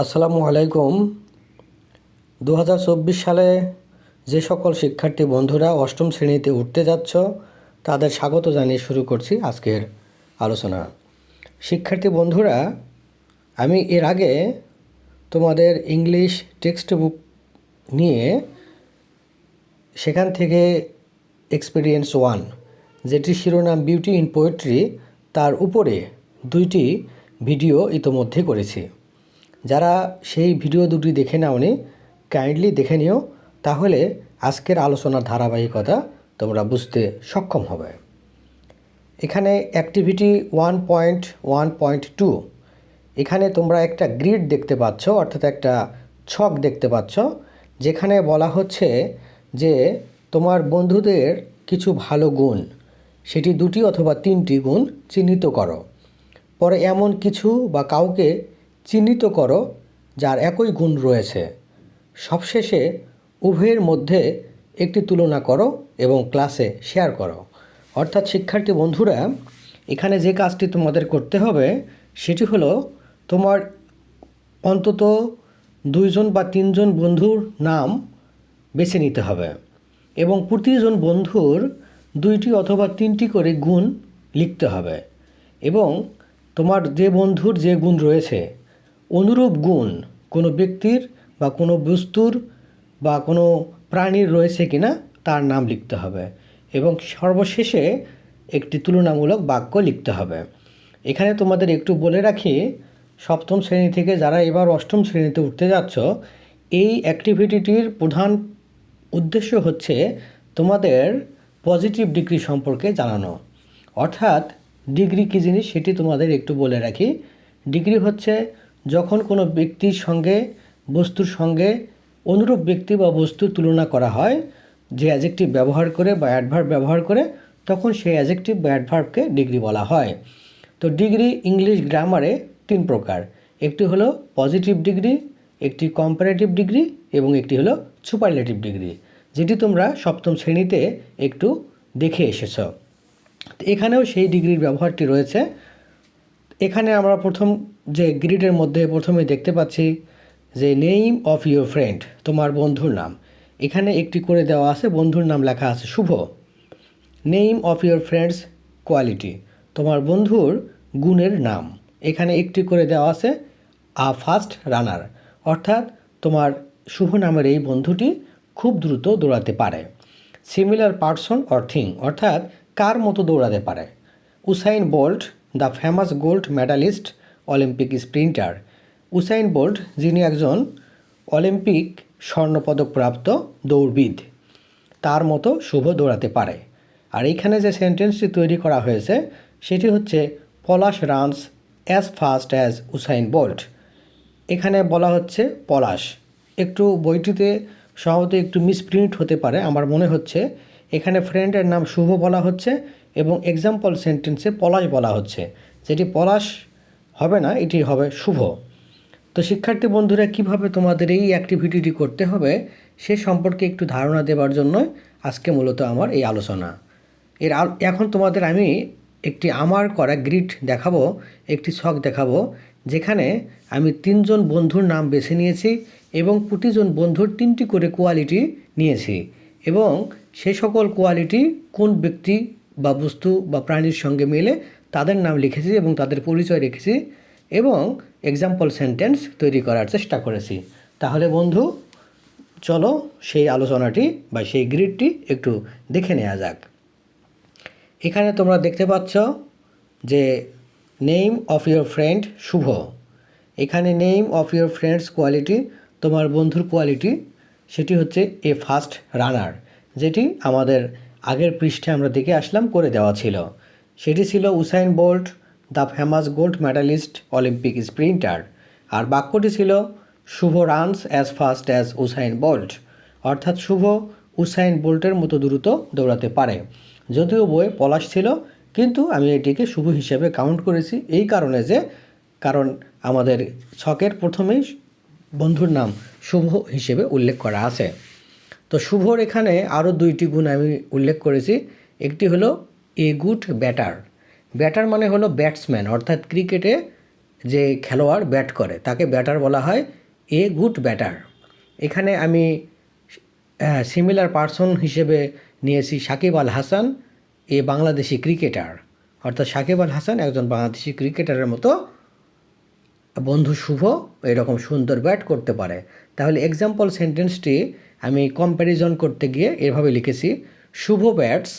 আসসালামু আলাইকুম। 2024 সালে যে সকল শিক্ষার্থী বন্ধুরা অষ্টম শ্রেণীতে উঠতে যাচ্ছ তাদের স্বাগত জানিয়ে শুরু করছি আজকের আলোচনা। শিক্ষার্থী বন্ধুরা, আমি এর আগে তোমাদের ইংলিশ টেক্সট বুক নিয়ে সেখান থেকে এক্সপিরিয়েন্স 1, যেটি শিরোনাম বিউটি ইন পোয়েট্রি, তার উপরে 2টি ভিডিও ইতোমধ্যে করেছি। যারা সেই ভিডিও দুটি দেখে নাওনি, কাইন্ডলি দেখে নিও, তাহলে আজকের আলোচনার ধারাবাহিকতা তোমরা বুঝতে সক্ষম হবে। এখানে অ্যাক্টিভিটি 1.1.2, এখানে তোমরা একটা গ্রিড দেখতে পাচ্ছ, অর্থাৎ একটা ছক দেখতে পাচ্ছ, যেখানে বলা হচ্ছে যে তোমার বন্ধুদের কিছু ভালো গুণ, সেটি 2টি অথবা 3টি গুণ চিহ্নিত করো। পরে এমন কিছু বা কাউকে চিহ্নিত করো যার একই গুণ রয়েছে। সবশেষে উভয়ের মধ্যে একটি তুলনা করো এবং ক্লাসে শেয়ার করো। অর্থাৎ শিক্ষার্থী বন্ধুরা, এখানে যে কাজটি তোমাদের করতে হবে সেটি হলো তোমার অন্তত 2জন বা 3জন বন্ধুর নাম বেছে নিতে হবে এবং প্রতিজন বন্ধুর 2টি অথবা 3টি করে গুণ লিখতে হবে এবং তোমার যে বন্ধুর যে গুণ রয়েছে অনুরূপ গুণ কোনো ব্যক্তির বা কোনো বস্তুর বা কোনো প্রাণীর রয়েছে কিনা তার নাম লিখতে হবে এবং সর্বশেষে একটি তুলনামূলক বাক্য লিখতে হবে। এখানে তোমাদের একটু বলে রাখি, সপ্তম শ্রেণী থেকে যারা এবার অষ্টম শ্রেণীতে উঠতে যাচ্ছ, এই অ্যাক্টিভিটিটির প্রধান উদ্দেশ্য হচ্ছে তোমাদের পজিটিভ ডিগ্রি সম্পর্কে জানানো। অর্থাৎ ডিগ্রি কী জিনিস সেটি তোমাদের একটু বলে রাখি। ডিগ্রি হচ্ছে যখন কোনো ব্যক্তির সঙ্গে বস্তুর সঙ্গে অনুরূপ ব্যক্তি বা বস্তুর তুলনা করা হয়, যে অ্যাডজেক্টিভ ব্যবহার করে বা অ্যাডভার্ব ব্যবহার করে, তখন সেই অ্যাডজেক্টিভ বা অ্যাডভার্বকে ডিগ্রি বলা হয়। তো ডিগ্রি ইংলিশ গ্রামারে 3 প্রকার। একটি হলো পজিটিভ ডিগ্রি, একটি কম্পারেটিভ ডিগ্রি এবং একটি হলো সুপারলেটিভ ডিগ্রি, যেটি তোমরা সপ্তম শ্রেণীতে একটু দেখে এসেছ। এখানেও সেই ডিগ্রির ব্যবহারটি রয়েছে। এখানে আমরা প্রথম যে গ্রিডের মধ্যে প্রথমে দেখতে পাচ্ছি যে নেম অফ ইউর ফ্রেন্ড, তোমার বন্ধুর নাম। এখানে একটি করে দেওয়া আছে, বন্ধুর নাম লেখা আছে Shubho. Name of your friends quality, তোমার বন্ধুর গুণের নাম। এখানে একটি করে দেওয়া আছে আ ফাস্ট রানার, অর্থাৎ তোমার শুভ নামের এই বন্ধুটি খুব দ্রুত দৌড়াতে পারে। সিমিলার পারসন অর থিং, অর্থাৎ কার মতো দৌড়াতে পারে। Usain Bolt, the famous gold medalist Olympic sprinter. Usain Bolt, যিনি একজন অলিম্পিক স্বর্ণপদকপ্রাপ্ত দৌড়বিদ, তার মতো শুভ দৌড়াতে পারে। আর এইখানে যে সেন্টেন্সটি তৈরি করা হয়েছে সেটি হচ্ছে Palash runs as fast as Usain Bolt. এখানে বলা হচ্ছে পলাশ, একটু বইটিতে সম্ভবত একটু মিসপ্রিন্ট হতে পারে, আমার মনে হচ্ছে এখানে ফ্রেন্ডের নাম শুভ বলা হচ্ছে এবং এক্সাম্পল সেন্টেন্সে পলাশ বলা হচ্ছে, যেটি পলাশ হবে না, এটি হবে শুভ। তো শিক্ষার্থী বন্ধুরা, কিভাবে তোমাদের এই অ্যাক্টিভিটিটি করতে হবে সে সম্পর্কে একটু ধারণা দেওয়ার জন্য আজকে মূলত আমার এই আলোচনা। এখন তোমাদের আমি একটি আমার করা গ্রিড দেখাবো, একটি ছক দেখাবো, যেখানে আমি 3জন বন্ধুর নাম বেছে নিয়েছি এবং প্রতিজন বন্ধুর 3টি করে কোয়ালিটি নিয়েছি এবং সে সকল কোয়ালিটি কোন ব্যক্তি বা বস্তু বা প্রাণীর সঙ্গে মিলে তাদের নাম লিখেছি এবং তাদের পরিচয় রেখেছি এবং এক্সাম্পল সেন্টেন্স তৈরি করার চেষ্টা করেছি। তাহলে বন্ধু, চলো সেই আলোচনাটি বা সেই গ্রিডটি একটু দেখে নেওয়া যাক। এখানে তোমরা দেখতে পাচ্ছ যে নেম অফ ইউর ফ্রেন্ড শুভ। এখানে name of your friends quality, তোমার বন্ধুর কোয়ালিটি, সেটি হচ্ছে এ ফাস্ট রানার, যেটি আমাদের আগের পৃষ্ঠে আমরা দেখে আসলাম করে দেওয়া ছিল। সেটি ছিল Usain Bolt, the famous gold medalist Olympic sprinter. আর বাক্যটি ছিল Shubho runs as fast as Usain Bolt, অর্থাৎ শুভ উসাইন বোল্টের মতো দ্রুত দৌড়াতে পারে। যদিও বইয়ে পলাশ ছিল, কিন্তু আমি এটিকে শুভ হিসেবে কাউন্ট করেছি এই কারণে যে কারণ আমাদের ছকের প্রথমেই বন্ধুর নাম শুভ হিসেবে উল্লেখ করা আছে। তো শুভর এখানে আরও 2টি গুণ আমি উল্লেখ করেছি। একটি হলো এ গুড ব্যাটার। ব্যাটার মানে হলো ব্যাটসম্যান, অর্থাৎ ক্রিকেটে যে খেলোয়াড় ব্যাট করে তাকে ব্যাটার বলা হয়, এ গুড ব্যাটার। এখানে আমি সিমিলার পারসন হিসেবে নিয়েছি সাকিব আল হাসান, এ বাংলাদেশি ক্রিকেটার। অর্থাৎ সাকিব আল হাসান একজন বাংলাদেশি ক্রিকেটারের মতো বন্ধু শুভ এরকম সুন্দর ব্যাট করতে পারে। তাহলে এক্সাম্পল সেন্টেন্সটি আমি কম্প্যারিজন করতে গিয়ে এভাবে লিখেছি, Shubho bats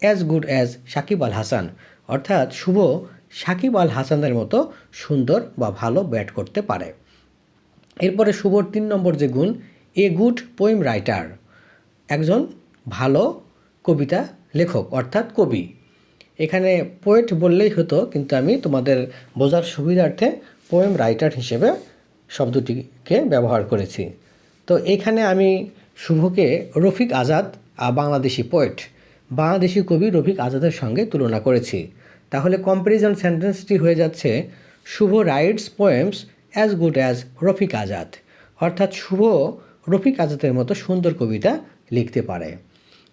as good as Shakib Al Hasan. অর্থাৎ শুভ সাকিব আল হাসানের মতো সুন্দর বা ভালো ব্যাট করতে পারে। এরপরে শুভর 3 নম্বর যে গুণ, এ গুড পোয়েম রাইটার, একজন ভালো কবিতা লেখক অর্থাৎ কবি। এখানে পোয়েট বললেই হতো, কিন্তু আমি তোমাদের বোঝার সুবিধার্থে পোয়েম রাইটার হিসেবে শব্দটিকে ব্যবহার করেছি। তো এখানে আমি শুভকে রফিক আজাদ, বাংলাদেশি পোয়েট, বাংলাদেশি কবি রফিক আজাদের সঙ্গে তুলনা করেছি। তাহলে কম্প্যারিজন সেন্টেন্সটি হয়ে যাচ্ছে, Shubho writes poems as good as Rafiq Azad. অর্থাৎ শুভ রফিক আজাদের মতো সুন্দর কবিতা লিখতে পারে।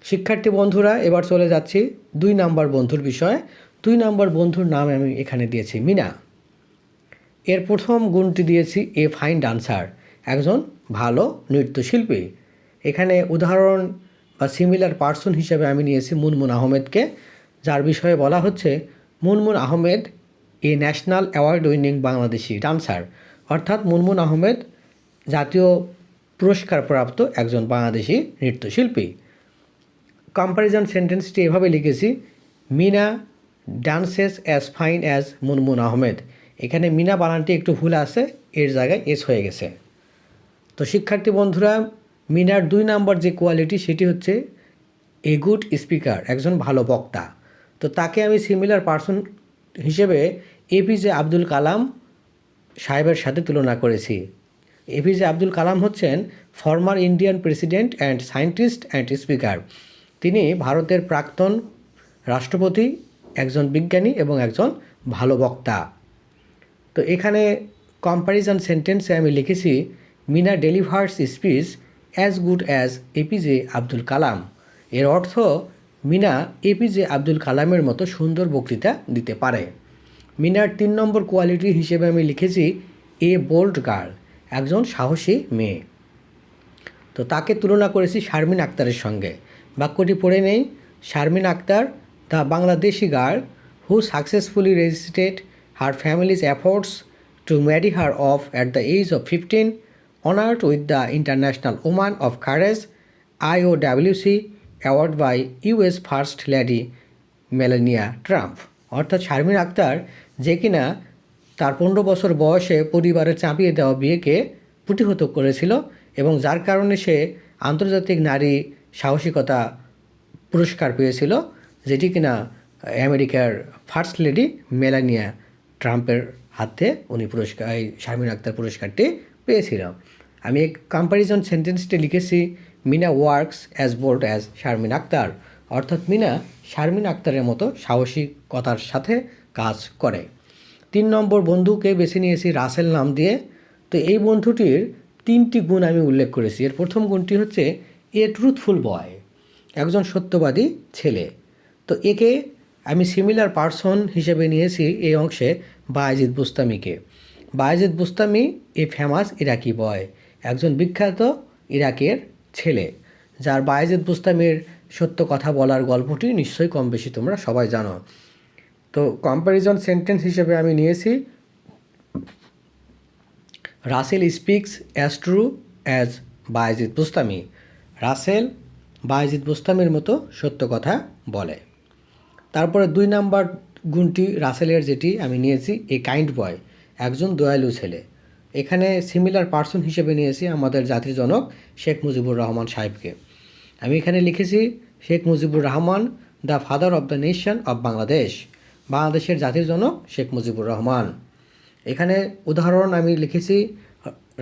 শিক্ষার্থী বন্ধুরা, এবার চলে যাচ্ছি 2 নম্বর বন্ধুর বিষয়ে। 2 নম্বর বন্ধুর নাম আমি এখানে দিয়েছি মিনা। এর প্রথম গুণটি দিয়েছি এ ফাইন ডান্সার, একজন ভালো নৃত্যশিল্পী। এখানে উদাহরণ বা সিমিলার পার্সন হিসেবে আমি নিয়েছি মুনমুন আহমেদকে, যার বিষয়ে বলা হচ্ছে, Munmun Ahmed a national award winning Bangladeshi dancer. অর্থাৎ মুনমুন আহমেদ জাতীয় পুরস্কারপ্রাপ্ত একজন বাংলাদেশি নৃত্যশিল্পী। কম্প্যারিজন সেন্টেন্সটি এভাবে লিখেছি, Mina dances as fine as Munmun Ahmed. এখানে মিনা বানানটি একটু ভুল আছে, এর জায়গায় এস হয়ে গেছে। তো শিক্ষার্থী বন্ধুরা, মিনার 2 নম্বর যে কোয়ালিটি সেটি হচ্ছে এ গুড স্পিকার, একজন ভালো বক্তা। তো তাকে আমি সিমিলার পার্সন হিসেবে এপিজে আব্দুল কালাম সাহেবের সাথে তুলনা করেছি। এপিজে আব্দুল কালাম হচ্ছেন former Indian president and scientist and speaker. তিনি ভারতের প্রাক্তন রাষ্ট্রপতি, একজন বিজ্ঞানী এবং একজন ভালো বক্তা। তো এখানে কম্প্যারিজন সেন্টেন্সে আমি লিখেছি, Mina delivers speech as good as APJ Abdul Kalam. এর অর্থ, মিনা এপিজে আব্দুল কালামের মতো সুন্দর বক্তৃতা দিতে পারে। মিনার 3 নম্বর কোয়ালিটি হিসেবে আমি লিখেছি এ বোল্ড গার্ল, একজন সাহসী মেয়ে। তো তাকে তুলনা করেছি শারমিন আক্তারের সঙ্গে। বাক্যটি পড়ে নেই, Sharmin Akter, the Bangladeshi girl who successfully resisted her family's efforts to marry her off at the age of 15, honoured with the International Woman of Courage IOWC award by US first lady Melania Trump. অর্থাৎ শারমিন আক্তার, যে কিনা তার 15 বছর বয়সে পরিবারের চাপিয়ে দেওয়া বিয়েকে প্রতিহত করেছিল এবং যার কারণে সে আন্তর্জাতিক নারী সাহসিকতা পুরস্কার পেয়েছিল, যেটি কিনা আমেরিকার ফার্স্ট লেডি মেলানিয়া ট্রাম্পের হাতে উনি এই শারমিন আক্তার পুরস্কারটি পেয়েছিল। আমি এই কম্প্যারিজন সেন্টেন্সটি লিখেছি, Mina works as bold as Sharmin Akter. অর্থাৎ মিনা শারমিন আক্তারের মতো সাহসিকতার সাথে কাজ করে। 3 নম্বর বন্ধুকে বেছে নিয়েছি রাসেল নাম দিয়ে। তো এই বন্ধুটির 3টি গুণ আমি উল্লেখ করেছি। এর প্রথম গুণটি হচ্ছে এ ট্রুথফুল বয়, একজন সত্যবাদী ছেলে। তো একে আমি সিমিলার পার্সন হিসেবে নিয়েছি এই অংশে বায়েজিদ বুস্তামিকে। বায়েজিদ বুস্তামি এ ফেমাস ইরাকি বয়, একজন বিখ্যাত ইরাকের ছেলে, যার বায়েজিদ বুস্তামির সত্য কথা বলার গল্পটি নিশ্চয়ই কম বেশি তোমরা সবাই জানো। তো কম্প্যারিজন সেন্টেন্স হিসেবে আমি নিয়েছি, Rasel speaks as true as Bayezid Bostami. Rasel Bayezid বুস্তামির মতো সত্য কথা বলে। তারপরে 2 নম্বর গুণটি রাসেলের যেটি আমি নিয়েছি এ কাইন্ড বয়, একজন দয়ালু ছেলে। এখানে সিমিলার পার্সন হিসেবে নিয়েছি আমাদের জাতির জনক শেখ মুজিবুর রহমান সাহেবকে। আমি এখানে লিখেছি Sheikh Mujibur Rahman, the father of the nation of Bangladesh, বাংলাদেশের জাতির জনক শেখ মুজিবুর রহমান। এখানে উদাহরণ আমি লিখেছি,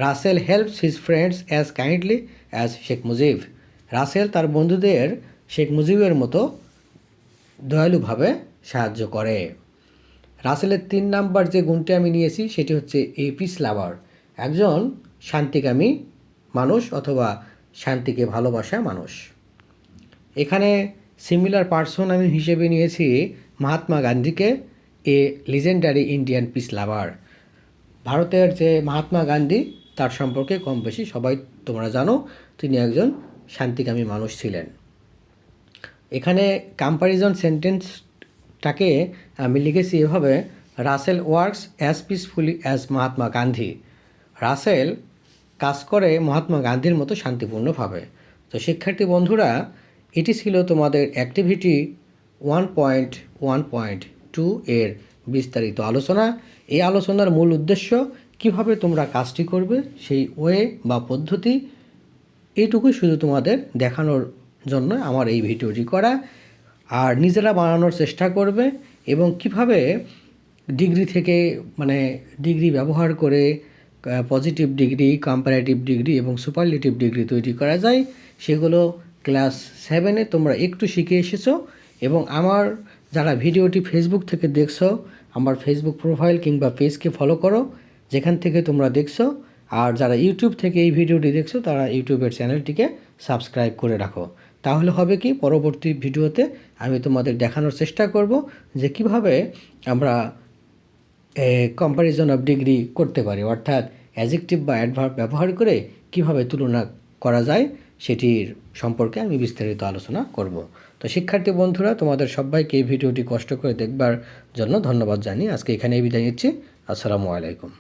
Russel helps his friends as kindly as Sheikh Mujib. Russel তার বন্ধুদের শেখ মুজিবের মতো দয়ালুভাবে সাহায্য করে। রাসেলের 3 নম্বর যে গুণটি আমি নিয়েছি সেটি হচ্ছে এ পিস লাভার, একজন শান্তিকামী মানুষ অথবা শান্তিকে ভালোবাসা মানুষ। এখানে সিমিলার পার্সন আমি হিসেবে নিয়েছি মহাত্মা গান্ধীকে, এ লিজেন্ডারি ইন্ডিয়ান পিস লাভার। ভারতের যে মহাত্মা গান্ধী তার সম্পর্কে কম বেশি সবাই তোমরা জানো, তিনি একজন শান্তিকামী মানুষ ছিলেন। এখানে কম্প্যারিজন সেন্টেন্সটাকে আমি লিখেছি এভাবে, Russel works as peacefully as Mahatma Gandhi. Russel কাজ করে মহাত্মা গান্ধীর মতো শান্তিপূর্ণভাবে। তো শিক্ষার্থী বন্ধুরা, এটি ছিল তোমাদের অ্যাক্টিভিটি 1.1.2 এর বিস্তারিত আলোচনা। এই আলোচনার মূল উদ্দেশ্য কিভাবে তোমরা কাজটি করবে সেই ওয়ে বা পদ্ধতি, এইটুকুই শুধু তোমাদের দেখানোর জন্য আমার এই ভিডিওটি করা। আর নিজেরা বানানোর চেষ্টা করবে এবং কিভাবে ডিগ্রি থেকে ডিগ্রি ব্যবহার করে পজিটিভ ডিগ্রি, কম্পারেটিভ ডিগ্রি এবং সুপারলেটিভ ডিগ্রি তৈরি করা যায় সেগুলো ক্লাস 7-এ তোমরা একটু শিখে এসেছো। এবং আমার যারা ভিডিওটি ফেসবুক থেকে দেখছো, আমার ফেসবুক প্রোফাইল কিংবা পেজকে ফলো করো যেখান থেকে তোমরা দেখছো। আর যারা ইউটিউব থেকে এই ভিডিওটি দেখছো তারা ইউটিউবের চ্যানেলটিকে সাবস্ক্রাইব করে রাখো। তাহলে হবে কি, পরবর্তী ভিডিওতে আমি তোমাদের দেখানোর চেষ্টা করব যে কিভাবে আমরা কম্প্যারিজন অফ ডিগ্রি করতে পারি, অর্থাৎ অ্যাডজেক্টিভ বা অ্যাডভার্ব ব্যবহার করে কিভাবে তুলনা করা যায় সেটির সম্পর্কে আমি বিস্তারিত আলোচনা করব। তো শিক্ষার্থী বন্ধুরা, তোমাদের সবাইকে এই ভিডিওটি কষ্ট করে দেখবার জন্য ধন্যবাদ জানিয়ে আজকে এখানেই বিদায় নিচ্ছি। আসসালামু আলাইকুম।